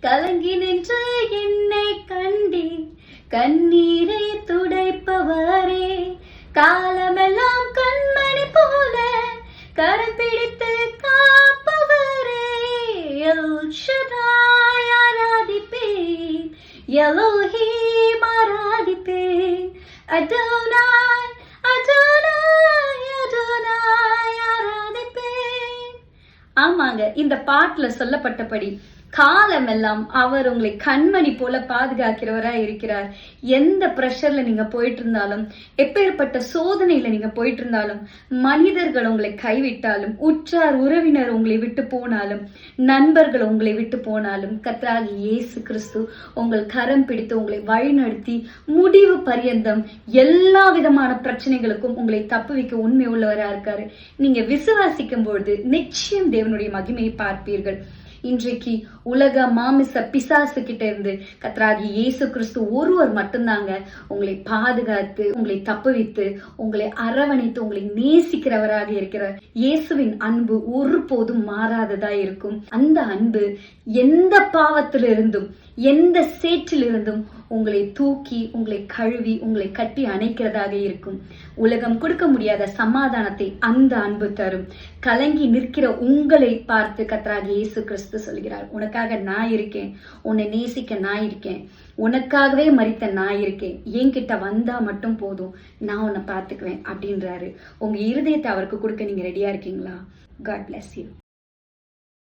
கலங்கி நின்று என்னை கண்டீர், கண்ணீரை துடைப்பவரே. காலமெல்லாம் கண்மணி போல கரம் பிடித்து காப்பவரே. எல் ஷதாய் ஆராதிப்பேன், எலோஹீம் ஆராதிப்பேன். அடோனாய் அடோனாய் அடோனாய் ஆராதிப்பேன். ஆமாங்க, இந்த பாட்டுல சொல்லப்பட்டபடி காலமெல்லாம் அவர் உங்களை கண்மணி போல பாதுகாக்கிறவரா இருக்கிறார். எந்த பிரஷர்ல நீங்க போயிட்டு இருந்தாலும், எப்பேற்பட்ட சோதனையில நீங்க போயிட்டு இருந்தாலும், மனிதர்கள் உங்களை கைவிட்டாலும், உற்றார் உறவினர் உங்களை விட்டு போனாலும், நண்பர்கள் உங்களை விட்டு போனாலும், கர்த்தராகிய இயேசு கிறிஸ்து உங்கள் கரம் பிடித்து உங்களை வழிநடத்தி முடிவு பரியந்தம் எல்லா விதமான பிரச்சனைகளுக்கும் உங்களை தப்புவிக்க உண்மை உள்ளவரா இருக்காரு. நீங்க விசுவாசிக்கும் பொழுது நிச்சயம் தேவனுடைய மகிமையை பார்ப்பீர்கள். இன்றைக்கு உலக மாமிச பிசாசு கிட்ட இருந்து கர்த்தராகிய இயேசு கிறிஸ்து ஒருவர் மட்டும்தாங்க உங்களை பாதுகாத்து, உங்களை தப்புவித்து, உங்களை அரவணைத்து, உங்களை நேசிக்கிறவராக இருக்கிறார். இயேசுவின் அன்பு ஒருபோதும் மாறாததா இருக்கும். அந்த அன்பு எந்த பாவத்திலிருந்தும், எந்த சேற்றிலிருந்தும் உங்களை தூக்கி, உங்களை கழுவி, உங்களை கட்டி அணைக்கிறதாக இருக்கும். உலகம் கொடுக்க முடியாத சமாதானத்தை அந்த அன்பு தரும். கலங்கி நிற்கிற உங்களை பார்த்து கர்த்தராகிய இயேசு கிறிஸ்து சொல்கிறார், உனக்காக நான் இருக்கேன், உன்னை நேசிக்க நான் இருக்கேன், உனக்காகவே மரித்த நான் இருக்கேன், என்கிட்ட வந்தா மட்டும் போதும், நான் உன்னை பார்த்துக்குவேன் அப்படின்றாரு. உங்க இருதயத்தை அவருக்கு கொடுக்க நீங்க ரெடியா இருக்கீங்களா? God bless you.